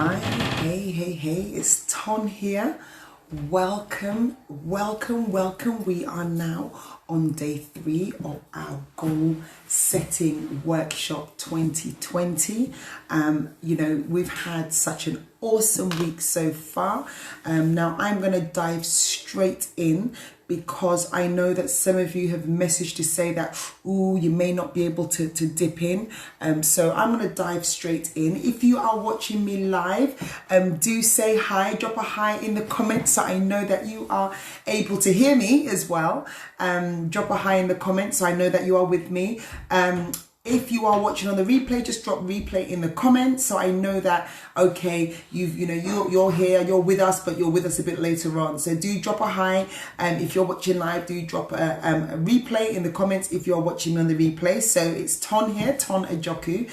Hi, hey, it's Ton here. Welcome. We are now on day 3 of our goal setting workshop 2020. We've had such an awesome week so far. Now I'm going to dive straight in because I know that some of you have messaged to say that, you may not be able to dip in. So I'm going to dive straight in. If you are watching me live, do say hi, drop a hi in the comments so I know that you are able to hear me as well. Drop a hi in the comments so I know that you are with me. If you are watching on the replay, just drop replay in the comments so I know that, okay, you're here, you're with us, but you're with us a bit later on. So do drop a hi. If you're watching live, do drop a replay in the comments if you're watching me on the replay. So it's Ton here, Ton Ajoku,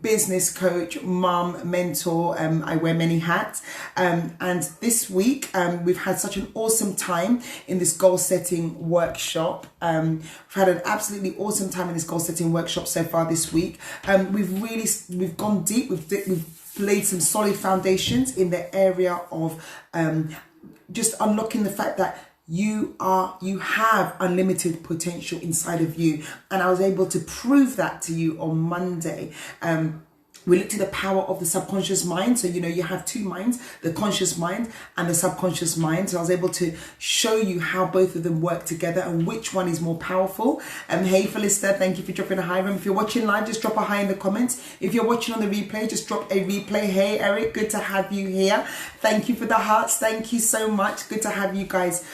business coach, mum, mentor. I wear many hats. And this week, we've had such an awesome time in this goal setting workshop. We've had an absolutely awesome time in this goal setting workshop so far this week. We've gone deep. We've laid some solid foundations in the area of just unlocking the fact that you have unlimited potential inside of you, and I was able to prove that to you on Monday. We looked at the power of the subconscious mind. So, you have two minds, the conscious mind and the subconscious mind. So I was able to show you how both of them work together and which one is more powerful. Hey, Felista, thank you for dropping a hi. If you're watching live, just drop a hi in the comments. If you're watching on the replay, just drop a replay. Hey, Eric, good to have you here. Thank you for the hearts. Thank you so much. Good to have you guys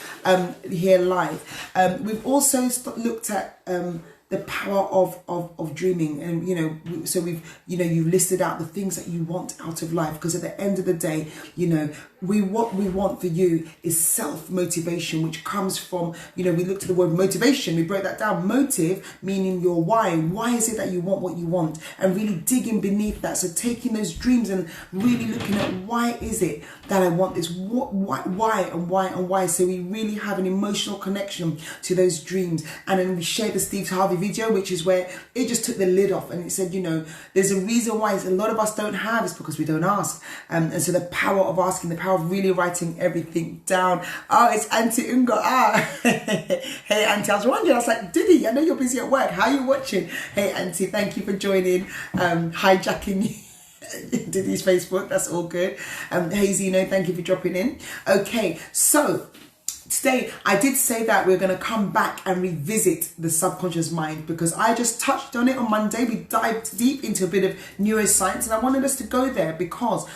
here live. We've also looked at the power of dreaming, and so we've you listed out the things that you want out of life, because at the end of the day, what we want for you is self-motivation, which comes from, we looked at the word motivation, we broke that down. Motive meaning your why is it that you want what you want, and really digging beneath that. So taking those dreams and really looking at why is it that I want this, why. So we really have an emotional connection to those dreams. And then we shared the Steve Harvey video, which is where it just took the lid off, and it said, there's a reason why a lot of us don't have, it's because we don't ask. And so the power of asking, the power of really writing everything down. Oh, it's Auntie Unga. Hey Auntie, I was wondering, I was like, Diddy, I know you're busy at work, how are you watching? Hey Auntie, thank you for joining, hijacking Diddy's Facebook, that's all good. Hey Zeno, thank you for dropping in. Okay, so today, I did say that we're going to come back and revisit the subconscious mind, because I just touched on it on Monday. We dived deep into a bit of neuroscience, and I wanted us to go there because,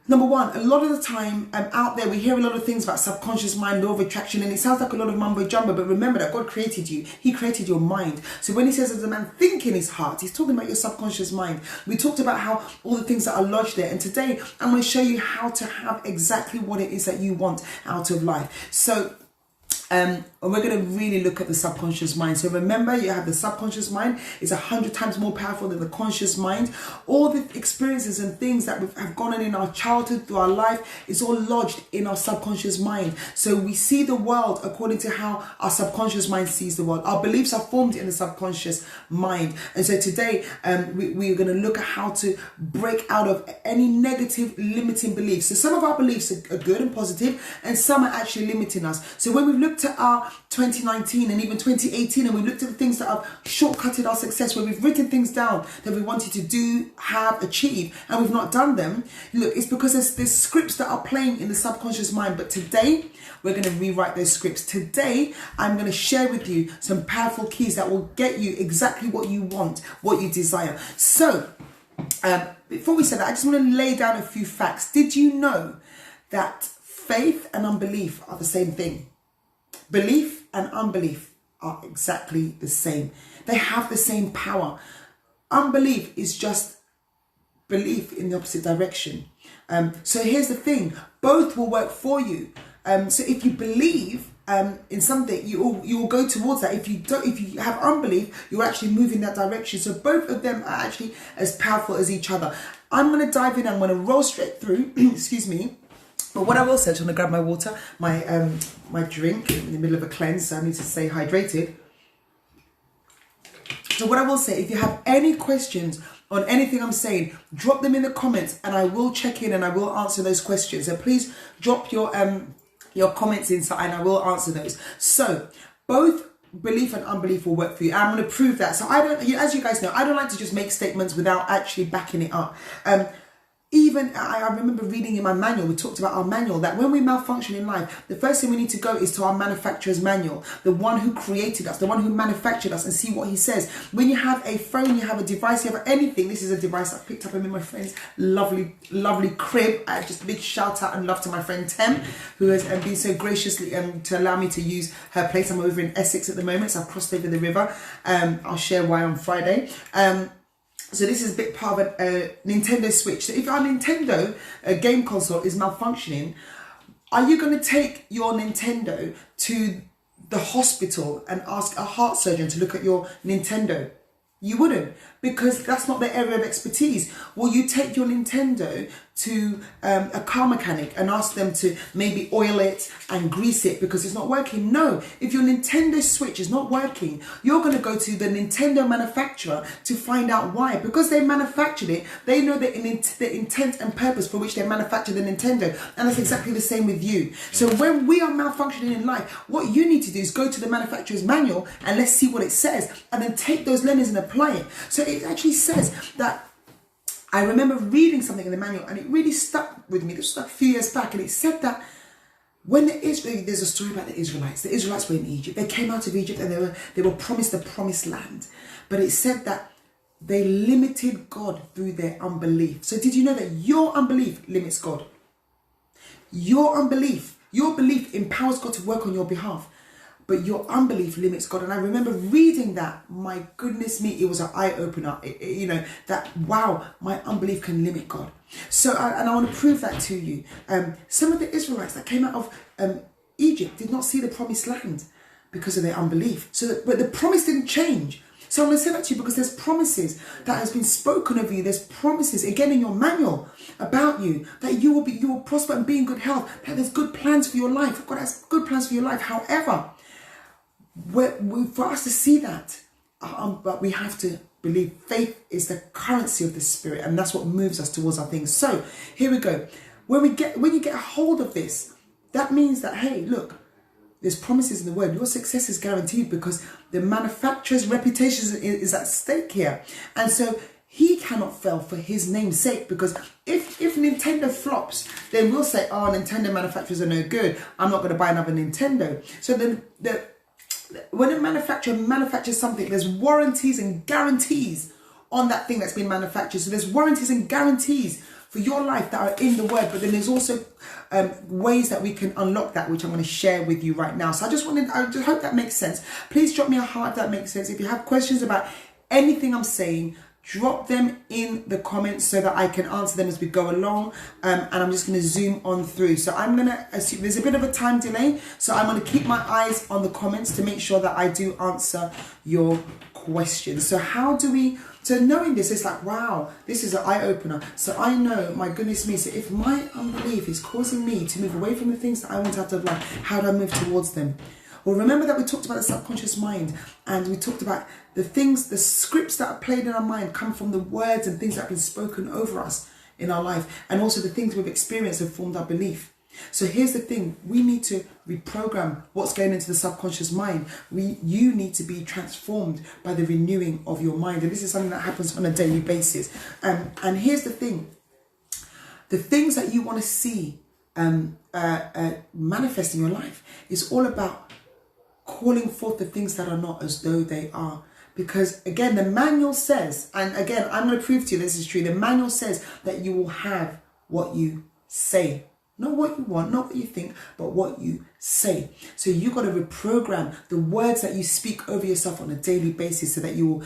number one, a lot of the time out there, we hear a lot of things about subconscious mind, law of attraction, and it sounds like a lot of mumbo jumbo, but remember that God created you. He created your mind. So when he says as a man think in his heart, he's talking about your subconscious mind. We talked about how all the things that are lodged there, and today I'm going to show you how to have exactly what it is that you want out of life. So and we're going to really look at the subconscious mind. So remember, you have the subconscious mind. It's 100 times more powerful than the conscious mind. All the experiences and things that have gone on in our childhood, through our life, is all lodged in our subconscious mind. So we see the world according to how our subconscious mind sees the world. Our beliefs are formed in the subconscious mind. And so today, we're going to look at how to break out of any negative limiting beliefs. So some of our beliefs are good and positive, and some are actually limiting us. So when we've looked at our 2019 and even 2018, and we looked at the things that have shortcutted our success, where we've written things down that we wanted to do, have, achieve, and we've not done them. Look, it's because there's scripts that are playing in the subconscious mind. But today, we're going to rewrite those scripts. Today, I'm going to share with you some powerful keys that will get you exactly what you want, what you desire. So, before we say that, I just want to lay down a few facts. Did you know that faith and unbelief are the same thing? Belief and unbelief are exactly the same. They have the same power. Unbelief is just belief in the opposite direction. So here's the thing. Both will work for you. So if you believe in something, you will go towards that. If you have unbelief, you'll actually move in that direction. So both of them are actually as powerful as each other. I'm going to dive in. I'm going to roll straight through. Excuse me. But what I will say, I'm going to grab my water, my drink in the middle of a cleanse, so I need to stay hydrated. So what I will say, if you have any questions on anything I'm saying, drop them in the comments and I will check in and I will answer those questions. So please drop your comments inside and I will answer those. So both belief and unbelief will work for you. I'm going to prove that. So I don't, as you guys know, I don't like to just make statements without actually backing it up. Even I remember reading in my manual, we talked about our manual, that when we malfunction in life, the first thing we need to go is to our manufacturer's manual, the one who created us, the one who manufactured us, and see what he says. When you have a phone, you have a device, you have anything. This is a device I picked up in my friend's lovely crib. Just a big shout out and love to my friend Tem, who has been so graciously to allow me to use her place. I'm over in Essex at the moment, so I've crossed over the river. I'll share why on Friday. So this is a bit part of a Nintendo Switch. So if our Nintendo game console is malfunctioning, are you going to take your Nintendo to the hospital and ask a heart surgeon to look at your Nintendo? You wouldn't, because that's not their area of expertise. Will you take your Nintendo to a car mechanic and ask them to maybe oil it and grease it because it's not working? No. If your Nintendo Switch is not working, you're going to go to the Nintendo manufacturer to find out why. Because they manufactured it, they know the intent and purpose for which they manufactured the Nintendo. And that's exactly the same with you. So when we are malfunctioning in life, what you need to do is go to the manufacturer's manual and let's see what it says, and then take those learnings and apply it. So it actually says that, I remember reading something in the manual and it really stuck with me. This was like a few years back, and it said that when there's a story about the Israelites. The Israelites were in Egypt. They came out of Egypt and they were promised the promised land. But it said that they limited God through their unbelief. So did you know that your unbelief limits God? Your unbelief, your belief empowers God to work on your behalf, but your unbelief limits God. And I remember reading that, my goodness me, it was an eye-opener, that wow, my unbelief can limit God. So, and I want to prove that to you. Some of the Israelites that came out of Egypt did not see the promised land because of their unbelief. But the promise didn't change. So I'm going to say that to you because there's promises that has been spoken over you. There's promises, again, in your manual about you, that you will prosper and be in good health, that there's good plans for your life. God has good plans for your life. However, for us to see that, but we have to believe. Faith is the currency of the Spirit, and that's what moves us towards our things. So here we go. When you get a hold of this, that means that, hey, look, there's promises in the word. Your success is guaranteed because the manufacturer's reputation is at stake here. And so he cannot fail for his name's sake, because if Nintendo flops, then we'll say, oh, Nintendo manufacturers are no good. I'm not going to buy another Nintendo. So then when a manufacturer manufactures something, there's warranties and guarantees on that thing that's been manufactured. So there's warranties and guarantees for your life that are in the word, but then there's also ways that we can unlock that, which I'm going to share with you right now. So I just hope that makes sense. Please drop me a heart if that makes sense. If you have questions about anything I'm saying, drop them in the comments so that I can answer them as we go along, and I'm just going to zoom on through. So I'm going to assume there's a bit of a time delay, so I'm going to keep my eyes on the comments to make sure that I do answer your questions. So knowing this, it's like, wow, this is an eye-opener. So I know, my goodness me, so if my unbelief is causing me to move away from the things that I want out of life, how do I move towards them? Well, remember that we talked about the subconscious mind, and we talked about the scripts that are played in our mind come from the words and things that have been spoken over us in our life, and also the things we've experienced have formed our belief. So here's the thing, we need to reprogram what's going into the subconscious mind. You need to be transformed by the renewing of your mind, and this is something that happens on a daily basis. And here's the thing, the things that you want to see manifest in your life is all about calling forth the things that are not as though they are. Because again, the manual says, and again, I'm going to prove to you this is true, the manual says that you will have what you say. Not what you want, not what you think, but what you say. So you've got to reprogram the words that you speak over yourself on a daily basis so that you will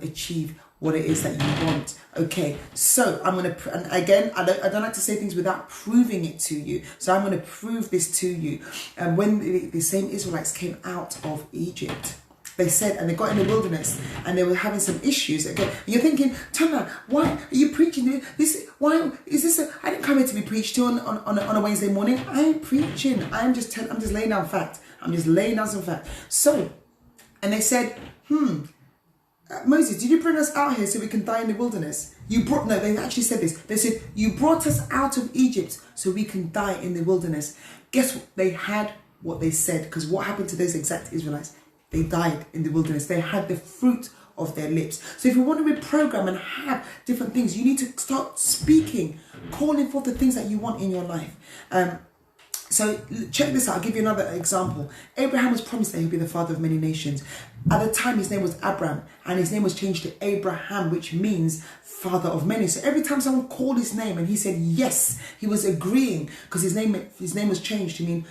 achieve what it is that you want. Okay, so I'm going to, and again, I don't like to say things without proving it to you. So I'm going to prove this to you. And when the same Israelites came out of Egypt, they said, and they got in the wilderness and they were having some issues. Again, you're thinking, Tana, why are you preaching this? Why is this? I didn't come here to be preached to on a Wednesday morning. I ain't preaching. I'm just laying down fact. I'm just laying down some fact. So, and they said, Moses, did you bring us out here so we can die in the wilderness? No, they actually said this. They said, you brought us out of Egypt so we can die in the wilderness. Guess what? They had what they said, because what happened to those exact Israelites? They died in the wilderness. They had the fruit of their lips. So if you want to reprogram and have different things, you need to start speaking, calling forth the things that you want in your life. So check this out. I'll give you another example. Abraham was promised that he'd be the father of many nations. At the time, his name was Abram, and his name was changed to Abraham, which means father of many. So every time someone called his name and he said yes, he was agreeing, because his name was changed to mean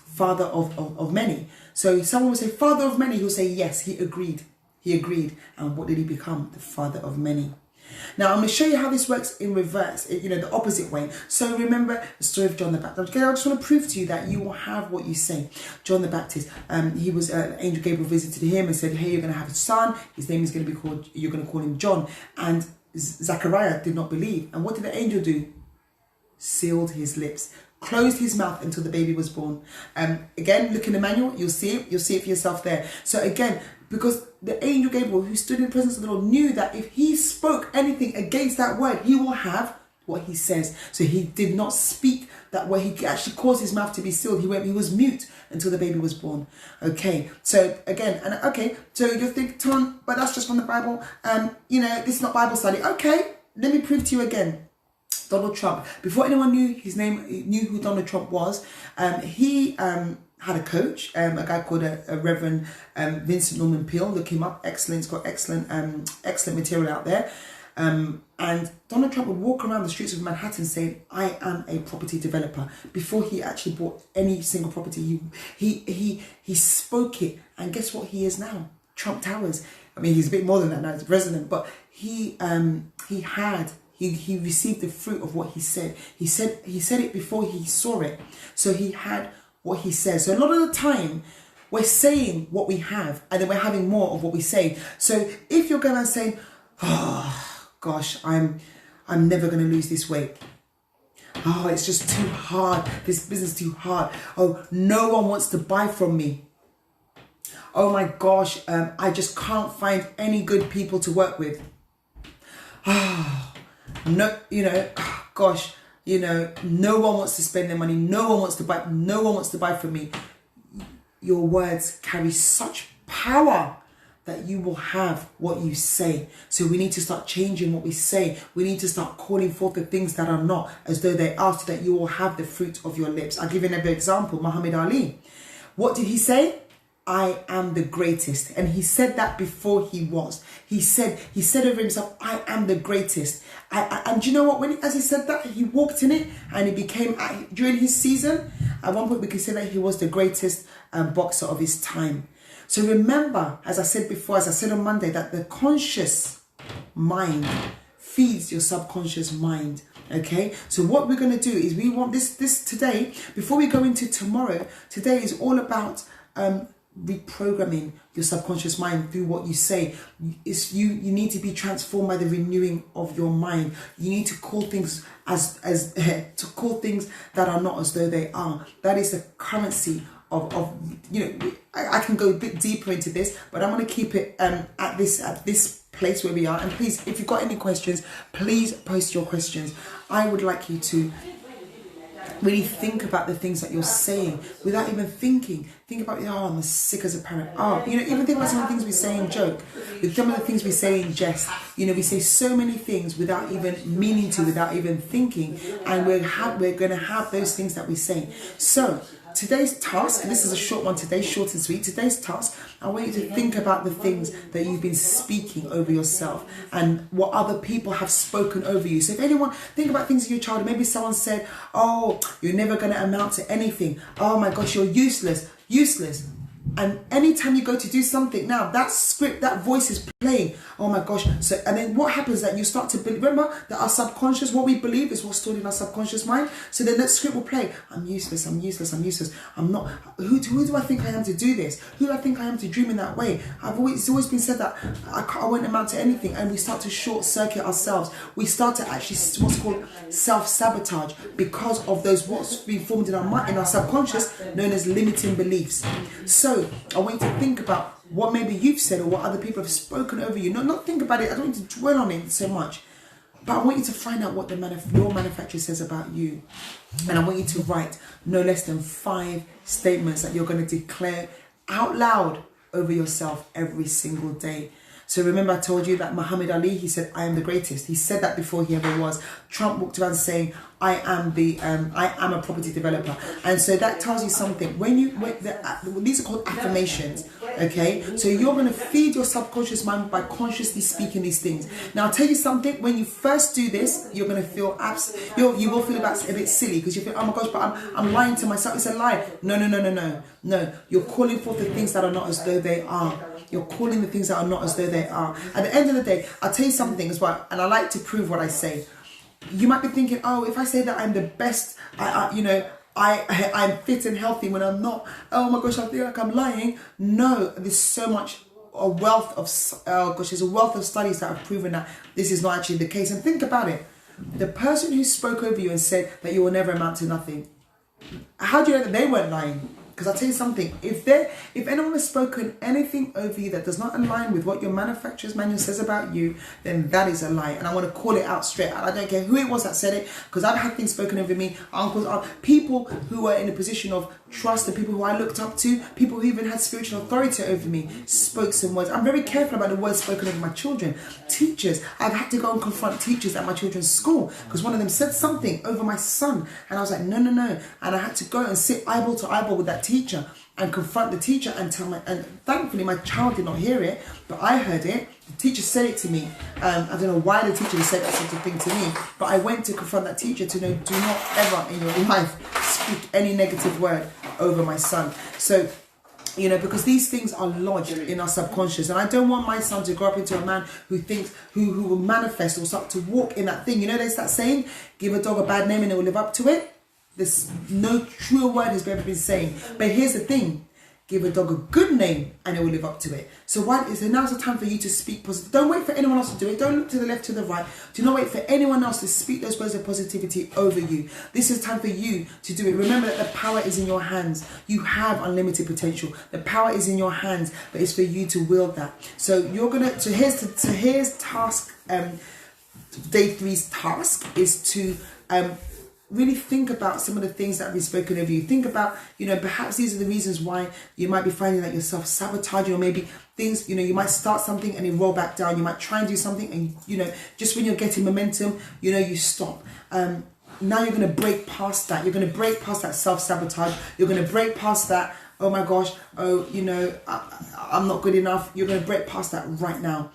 father of many. So if someone would say father of many, he'll say yes, he agreed. He agreed. And what did he become? The father of many. Now, I'm going to show you how this works in reverse, the opposite way. So remember the story of John the Baptist. Okay, I just want to prove to you that you will have what you say. John the Baptist, he was, Angel Gabriel visited him and said, hey, you're going to have a son. His name is going to be called, you're going to call him John. And Zachariah did not believe. And what did the angel do? Sealed his lips, closed his mouth until the baby was born. Again, look in the manual, you'll see it for yourself there. So again, because the angel Gabriel, who stood in the presence of the Lord, knew that if he spoke anything against that word, he will have what he says. So he did not speak that word. He actually caused his mouth to be sealed. He was mute until the baby was born. Okay, so again, so you'll think, Ton, but that's just from the Bible. This is not Bible study. Okay, let me prove to you again. Donald Trump. Before anyone knew who Donald Trump was, he had a coach, a guy called a Reverend Vincent Norman Peale. Look him up. Excellent. He's got excellent material out there. And Donald Trump would walk around the streets of Manhattan saying, I am a property developer. Before he actually bought any single property, he spoke it. And guess what he is now? Trump Towers. I mean, he's a bit more than that now. He's president. But he received the fruit of what he said. He said it before he saw it. So he had what he says. So a lot of the time, we're saying what we have, and then we're having more of what we say. So if you're going and saying, oh gosh, I'm never going to lose this weight. Oh, it's just too hard. This business is too hard. Oh, no one wants to buy from me. Oh my gosh, I just can't find any good people to work with. No, gosh, no one wants to spend their money. No one wants to buy from me. Your words carry such power that you will have what you say. So we need to start changing what we say. We need to start calling forth the things that are not as though they are, so that you will have the fruit of your lips. I'll give you another example. Muhammad Ali. What did he say? I am the greatest. And he said that before he was. He said over himself, I am the greatest. And you know what? As he said that, he walked in it, and he became, during his season, at one point we could say that he was the greatest boxer of his time. So remember, as I said before, as I said on Monday, that the conscious mind feeds your subconscious mind. Okay, so what we're going to do is we want this today, before we go into tomorrow. Today is all about reprogramming your subconscious mind through what you say. You need to be transformed by the renewing of your mind. You need to call things to call things that are not as though they are. That is the currency of I can go a bit deeper into this, but I'm going to keep it at this place where we are. And please, if you've got any questions, please post your questions. I would like you to really think about the things that you're saying without even thinking. Think about, I'm as sick as a parrot. Even think about some of the things we say in joke, with some of the things we say in jest. We say so many things without even meaning to, without even thinking, and we're going to have those things that we say. So today's task, and this is a short one today, short and sweet. Today's task, I want you to think about the things that you've been speaking over yourself and what other people have spoken over you. So if anyone, think about things in your childhood. Maybe someone said, oh, you're never going to amount to anything. Oh my gosh, you're useless. And anytime you go to do something, now that script, that voice is playing. Oh my gosh. So, and then what happens is that you start to believe, remember that our subconscious, what we believe is what's stored in our subconscious mind. So then that script will play. I'm useless. I'm not, who do I think I am to do this? Who do I think I am to dream in that way? It's always been said that I won't amount to anything. And we start to short circuit ourselves. We start to actually, what's called self-sabotage, because of those, what's been formed in our mind, in our subconscious, known as limiting beliefs. So I want you to think about what maybe you've said or what other people have spoken over you. Not think about it. I don't need to dwell on it so much. But I want you to find out what your manufacturer says about you. And I want you to write no less than 5 statements that you're going to declare out loud over yourself every single day. So remember I told you that Muhammad Ali, he said, I am the greatest. He said that before he ever was. Trump walked around saying, I am a property developer. And so that tells you something. These are called affirmations, okay? So you're going to feed your subconscious mind by consciously speaking these things. Now I'll tell you something, when you first do this, you're going to feel, you will feel a bit silly because you feel, oh my gosh, but I'm lying to myself. It's a lie. No. You're calling forth the things that are not as though they are. You're calling the things that are not as though they are. At the end of the day, I'll tell you something as well, and I like to prove what I say. You might be thinking, oh, if I say that I'm the best, I'm fit and healthy when I'm not, oh my gosh, I feel like I'm lying. No, there's so much, there's a wealth of studies that have proven that this is not actually the case. And think about it. The person who spoke over you and said that you will never amount to nothing, how do you know that they weren't lying? Because I'll tell you something, if anyone has spoken anything over you that does not align with what your manufacturer's manual says about you, then that is a lie. And I want to call it out straight. I don't care who it was that said it, because I've had things spoken over me, uncles, people who were in a position of trust, the people who I looked up to, people who even had spiritual authority over me, spoke some words. I'm very careful about the words spoken over my children. Teachers, I've had to go and confront teachers at my children's school, because one of them said something over my son, and I was like, no. And I had to go and sit eyeball to eyeball with that teacher and confront the teacher and and thankfully my child did not hear it, but I heard it. The teacher said it to me. I don't know why the teacher said that sort of thing to me, but I went to confront that teacher to know, do not ever in your life speak any negative word over my son. So, because these things are lodged in our subconscious, and I don't want my son to grow up into a man who will manifest or start to walk in that thing. There's that saying, give a dog a bad name and it will live up to it. There's no true word has ever been saying. But here's the thing. Give a dog a good name and it will live up to it. So now's the time for you to speak positive. Don't wait for anyone else to do it. Don't look to the left, to the right. Do not wait for anyone else to speak those words of positivity over you. This is time for you to do it. Remember that the power is in your hands. You have unlimited potential. The power is in your hands, but it's for you to wield that. So here's task. Day 3's task is to really think about some of the things that have been spoken of you. Think about, perhaps these are the reasons why you might be finding that you're self-sabotaging, or maybe things, you might start something and then roll back down. You might try and do something and, just when you're getting momentum, you stop. Now you're going to break past that. You're going to break past that self-sabotage. You're going to break past that, oh my gosh, I'm not good enough. You're going to break past that right now.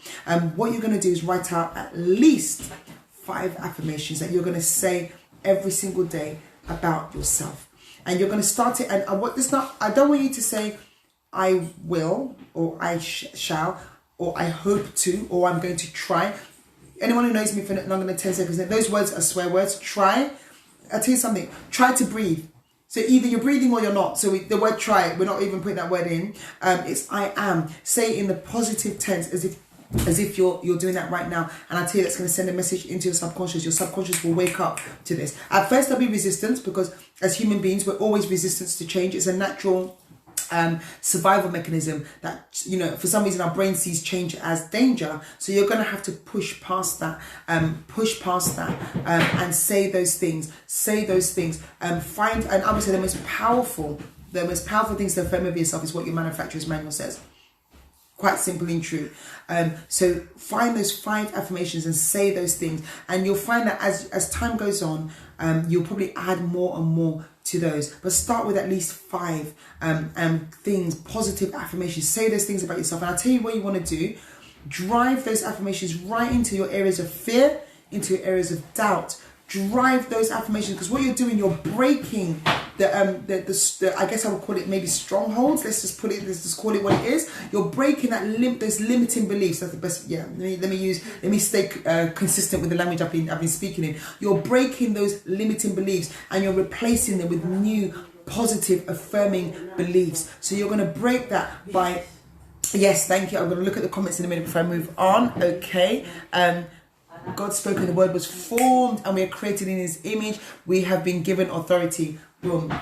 What you're going to do is write out at least 5 affirmations that you're going to say every single day about yourself, and you're going to start it. And I don't want you to say I will, or I shall, or I hope to, or I'm going to try. Anyone who knows me for longer than 10 seconds, those words are swear words. Try. I'll tell you something. Try to breathe. So either you're breathing or you're not. So the word try, we're not even putting that word in. It's I am. Say it in the positive tense, as if you're doing that right now. And I tell you, that's going to send a message into your subconscious. Your subconscious will wake up to this. At first there'll be resistance, because as human beings we're always resistant to change. It's a natural survival mechanism that, for some reason our brain sees change as danger. So you're going to have to push past that, and say those things. Find, and I would say the most powerful things to affirm of yourself is what your manufacturer's manual says. Quite simple and true. So find those 5 affirmations and say those things, and you'll find that as time goes on, you'll probably add more and more to those. But start with at least 5 things, positive affirmations. Say those things about yourself, and I'll tell you what you want to do. Drive those affirmations right into your areas of fear, into your areas of doubt. Drive those affirmations, because what you're doing, you're breaking the I guess I would call it maybe strongholds. Let's just call it what it is. You're breaking those limiting beliefs. That's the best. Yeah. Let me stay consistent with the language I've been speaking in. You're breaking those limiting beliefs and you're replacing them with new positive affirming beliefs. So you're going to break that by, yes, thank you. I'm going to look at the comments in a minute before I move on. Okay. God spoke and the word was formed, and we are created in his image. We have been given authority Boom.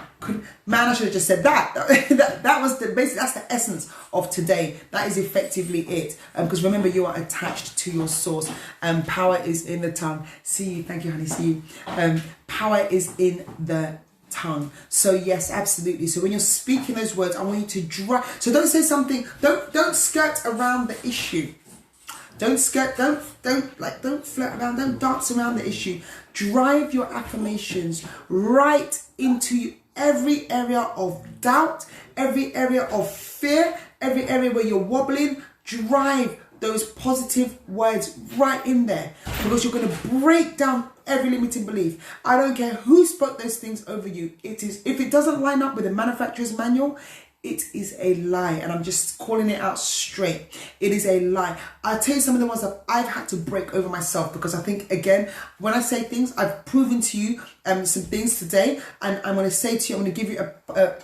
Man, I should have just said that. that was the basic. That's the essence of today. That is effectively it. Because remember, you are attached to your source. Power is in the tongue. See you. Thank you, honey. See you. Power is in the tongue. So yes, absolutely. So when you're speaking those words, I want you to drive. So don't say something. Don't skirt around the issue. Don't skirt. Don't flirt around. Don't dance around the issue. Drive your affirmations right into every area of doubt, every area of fear, every area where you're wobbling. Drive those positive words right in there, because you're going to break down every limiting belief. I don't care who spoke those things over you. It is, if it doesn't line up with the manufacturer's manual, it is a lie, and I'm just calling it out straight. It is a lie. I'll tell you some of the ones that I've had to break over myself, because I think, again, when I say things, I've proven to you some things today, and I'm going to say to you, I'm going to give you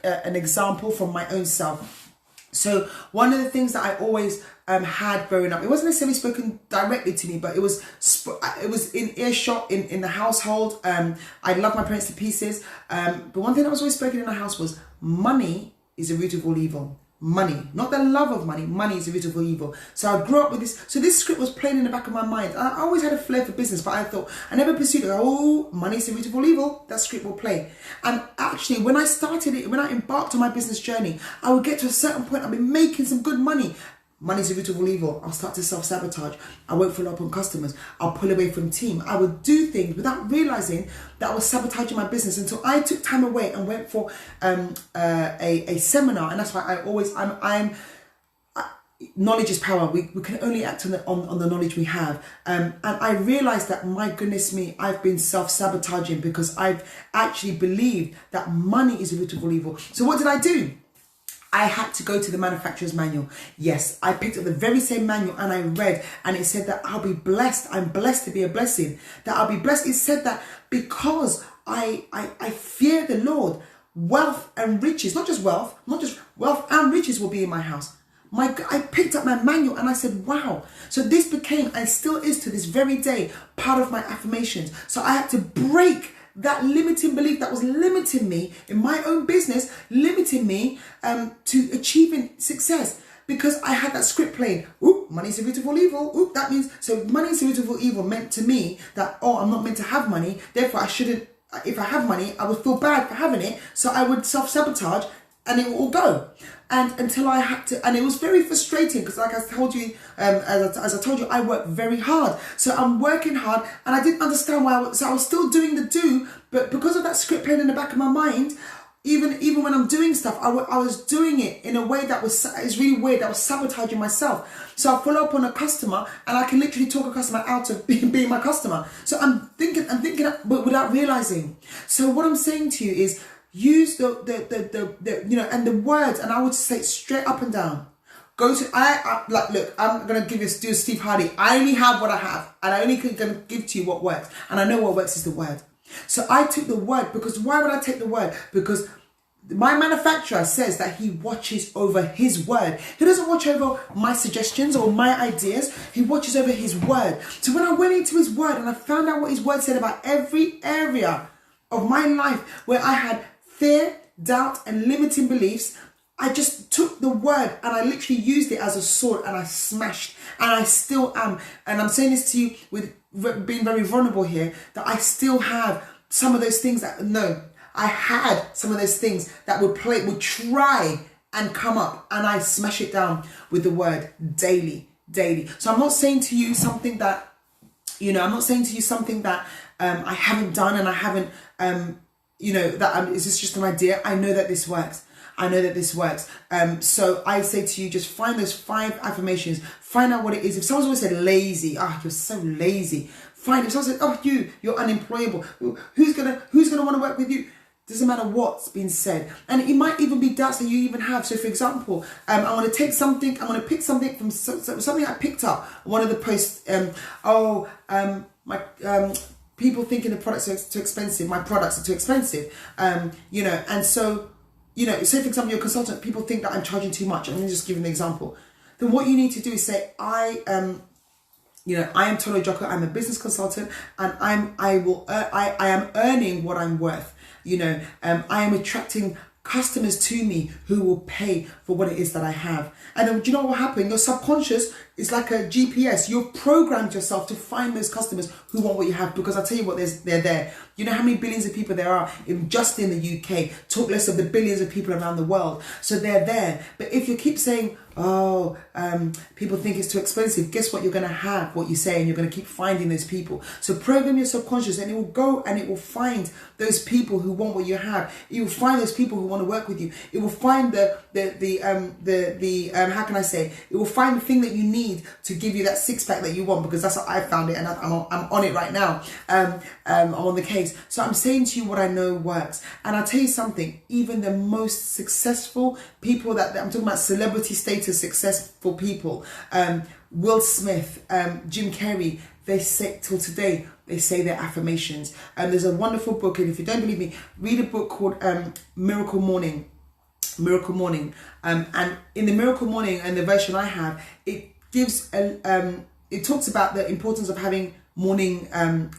an example from my own self. So one of the things that I always had growing up, it wasn't necessarily spoken directly to me, but it was in earshot in the household. I love my parents to pieces, but one thing that was always spoken in the house was money is the root of all evil. Money, not the love of money. Money is the root of all evil. So I grew up with this. So this script was playing in the back of my mind. I always had a flair for business, but I thought, I never pursued it. Oh, money is the root of all evil. That script will play. And actually, when I started it, when I embarked on my business journey, I would get to a certain point. I'd be making some good money. Money's the root of all evil. I'll start to self-sabotage. I won't follow up on customers. I'll pull away from team. I would do things without realizing that I was sabotaging my business, until I took time away and went for a seminar. And that's why knowledge is power. We can only act on the knowledge we have. And I realized that, my goodness me, I've been self-sabotaging because I've actually believed that money is the root of all evil. So what did I do? I had to go to the manufacturer's manual. Yes, I picked up the very same manual and I read, and it said that I'll be blessed. I'm blessed to be a blessing. That I'll be blessed. It said that because I fear the Lord, wealth and riches, not just wealth and riches will be in my house. I picked up my manual and I said, wow. So this became, and still is to this very day, part of my affirmations. So I had to break that limiting belief that was limiting me in my own business, limiting me to achieving success, because I had that script playing. Oop, money's the root of all evil. Oop, that means, so money's the root of all evil meant to me that, oh, I'm not meant to have money, therefore I shouldn't, if I have money, I would feel bad for having it, so I would self-sabotage and it will all go. And until I had to, and it was very frustrating, because like I told you, as I told you, I work very hard. So I'm working hard, and I didn't understand why I was still doing the do, but because of that script playing in the back of my mind, even when I'm doing stuff, I was doing it in a way that is really weird, that was sabotaging myself. So I follow up on a customer, and I can literally talk a customer out of being my customer. So I'm thinking, but without realizing. So what I'm saying to you is, use the you know, and the words, and I would say straight up and down. Go to, look, I'm going to do Steve Hardy. I only have what I have, and I only can give to you what works. And I know what works is the word. So I took the word, because why would I take the word? Because my manufacturer says that he watches over his word. He doesn't watch over my suggestions or my ideas. He watches over his word. So when I went into his word and I found out what his word said about every area of my life where I had fear, doubt, and limiting beliefs, I just took the word and I literally used it as a sword, and I smashed, and I still am. And I'm saying this to you with being very vulnerable here, that I still have some of those things that, no, I had some of those things that would try and come up, and I smash it down with the word daily. So I'm not saying to you something that, you know, I haven't done, and I haven't, you know, is this just an idea? I know that this works. So I say to you, just find those 5 affirmations. Find out what it is. If someone's always said lazy, you're so lazy. Fine. If someone said, oh, you're unemployable. Who's gonna want to work with you? Doesn't matter what's been said. And it might even be doubts that you even have. So for example, I'm going to pick something from something I picked up. One of the posts, people thinking the products are too expensive. My products are too expensive. You know, and so, you know, say for example, you're a consultant, people think that I'm charging too much. I'm going to just give an example. Then what you need to do is say, I am Tolo Joko. I'm a business consultant, and I am earning what I'm worth. I am attracting customers to me who will pay for what it is that I have. And then, do you know what will happen? Your subconscious is like a GPS. You've programmed yourself to find those customers who want what you have, because I'll tell you what, they're there. You know how many billions of people there are just in the UK, talk less of the billions of people around the world. So they're there. But if you keep saying, people think it's too expensive, guess what? You're going to have what you say, and you're going to keep finding those people. So program your subconscious, and it will go and it will find those people who want what you have. It will find those people who want to work with you. It will find how can I say? It will find the thing that you need to give you that six pack that you want, because that's how I found it, and I'm on it right now. I'm on the case. So I'm saying to you what I know works. And I'll tell you something, even the most successful people that I'm talking about, celebrity status successful people, Will Smith, Jim Carrey, they say till today, they say their affirmations. And there's a wonderful book, and if you don't believe me, read a book called Miracle Morning. And in the Miracle Morning, and the version I have, it gives it talks about the importance of having morning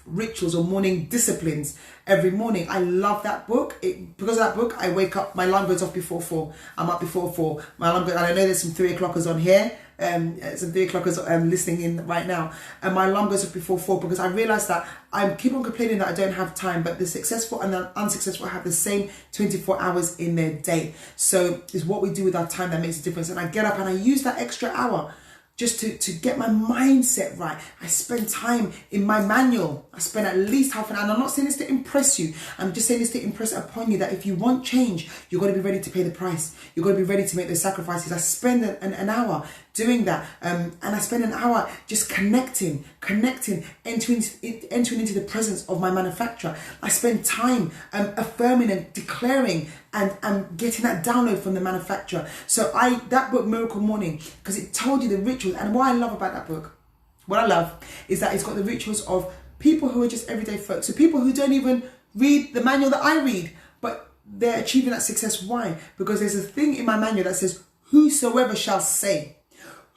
rituals or morning disciplines every morning. I love that book. Because of that book, I wake up, my alarm goes off before 4. I'm up before 4. My alarm goes, and I know there's some 3 o'clockers on here. Some 3 o'clockers listening in right now. And my alarm goes off before 4, because I realize that I keep on complaining that I don't have time, but the successful and the unsuccessful have the same 24 hours in their day. So it's what we do with our time that makes a difference. And I get up and I use that extra hour just to get my mindset right. I spend time in my manual. I spend at least half an hour. And I'm not saying this to impress you. I'm just saying this to impress upon you that if you want change, you've got to be ready to pay the price. You've got to be ready to make those sacrifices. I spend an hour doing that. And I spend an hour just connecting, entering into the presence of my manufacturer. I spend time affirming and declaring and getting that download from the manufacturer. So that book, Miracle Morning, because it told you the rituals. And what I love about that book, what I love is that it's got the rituals of people who are just everyday folks. So people who don't even read the manual that I read, but they're achieving that success. Why? Because there's a thing in my manual that says, whosoever shall say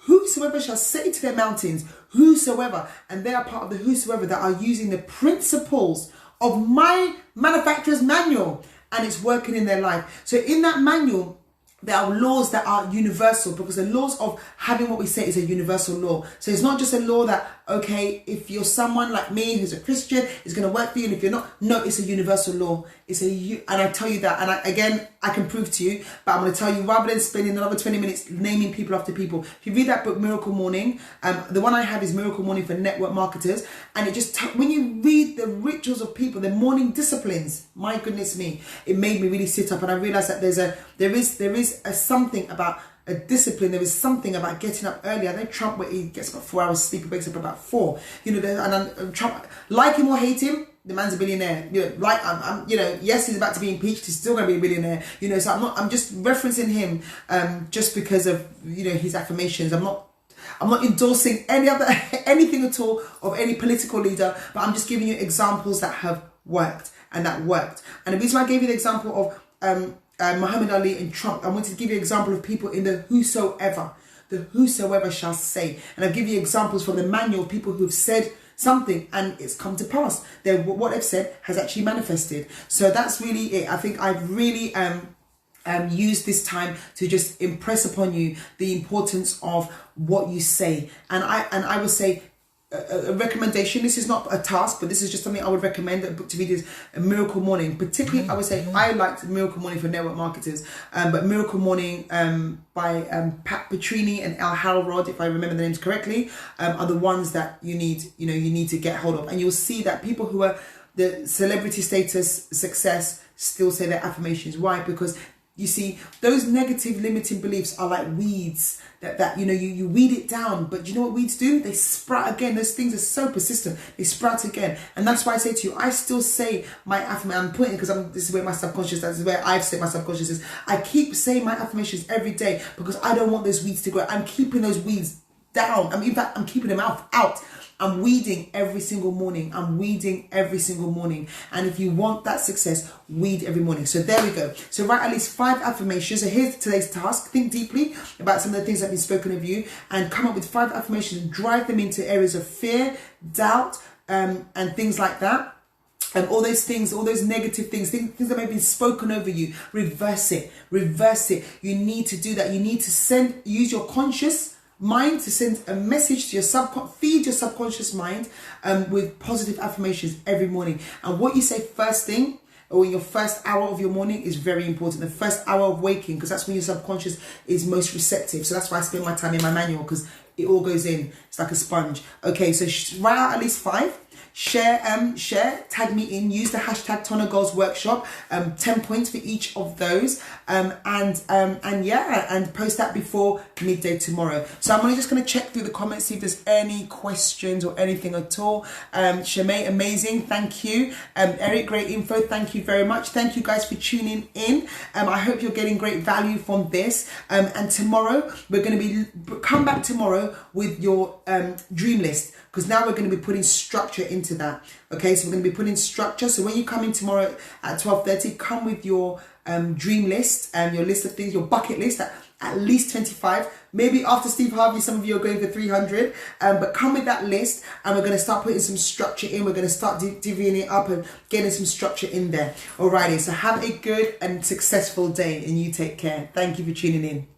to their mountains, whosoever, and they are part of the whosoever that are using the principles of my manufacturer's manual, and it's working in their life. So in that manual, there are laws that are universal, because the laws of having what we say is a universal law. So it's not just a law that, okay, if you're someone like me who's a Christian, it's going to work for you, and if you're not, no, it's a universal law. And I tell you that, and I can prove to you, but I'm going to tell you, rather than spending another 20 minutes naming people after people, if you read that book, Miracle Morning, the one I have is Miracle Morning for Network Marketers, and it just, when you read the rituals of people, the morning disciplines, my goodness me, it made me really sit up, and I realized that there is a something about a discipline. There is something about getting up early. I know Trump, where he gets about 4 hours sleep, he wakes up about 4. And Trump, like him or hate him, the man's a billionaire. Yes, he's about to be impeached. He's still going to be a billionaire. So I'm just referencing him just because of his affirmations. I'm not endorsing anything at all of any political leader, but I'm just giving you examples that have worked and that worked. And the reason why I gave you the example of Muhammad Ali and Trump, I wanted to give you an example of people in the whosoever shall say. And I'll give you examples from the manual of people who've said something and it's come to pass. What they've said has actually manifested. So that's really it. I think I've really used this time to just impress upon you the importance of what you say. And I would say, a recommendation, this is not a task, but this is just something I would recommend, a book to read is Miracle Morning. Particularly, I would say I liked Miracle Morning for Network Marketers, but Miracle Morning by Pat Petrini and Al Halrod, if I remember the names correctly, are the ones that you need to get hold of. And you'll see that people who are the celebrity status success still say their affirmations. Why? Because you see, those negative limiting beliefs are like weeds that you weed it down, but you know what weeds do? They sprout again. Those things are so persistent. They sprout again. And that's why I say to you, I still say my affirmation. I'm pointing because this is where my subconscious, that's where I've said my subconscious is. I keep saying my affirmations every day because I don't want those weeds to grow. I'm keeping those weeds down. In fact, I'm keeping them out. I'm weeding every single morning. I'm weeding every single morning. And if you want that success, weed every morning. So there we go. So write at least 5 affirmations. So here's today's task. Think deeply about some of the things that have been spoken of you and come up with 5 affirmations and drive them into areas of fear, doubt, and things like that. And all those things, all those negative things that may have been spoken over you, reverse it. You need to do that. You need to use your conscious mind to send a message to your feed your subconscious mind with positive affirmations every morning. And what you say first thing, or in your first hour of your morning, is very important. The first hour of waking, because that's when your subconscious is most receptive. So that's why I spend my time in my manual, because it all goes in. It's like a sponge. Okay, so write out at least 5. Share, tag me in, use the hashtag Ton of Goals Workshop, 10 points for each of those, and post that before midday tomorrow. So I'm just going to check through the comments, see if there's any questions or anything at all. Shemay, amazing, thank you. Eric, great info, thank you very much. Thank you guys for tuning in. I hope you're getting great value from this. And tomorrow, we're going to come back tomorrow with your dream list, because now we're going to be putting structure into that. Okay, so we're going to be putting structure. So when you come in tomorrow at 12:30, come with your dream list and your list of things, your bucket list at least 25. Maybe after Steve Harvey, some of you are going for 300. But come with that list, and we're going to start putting some structure in. We're going to start divvying it up and getting some structure in there. Alrighty, so have a good and successful day, and you take care. Thank you for tuning in.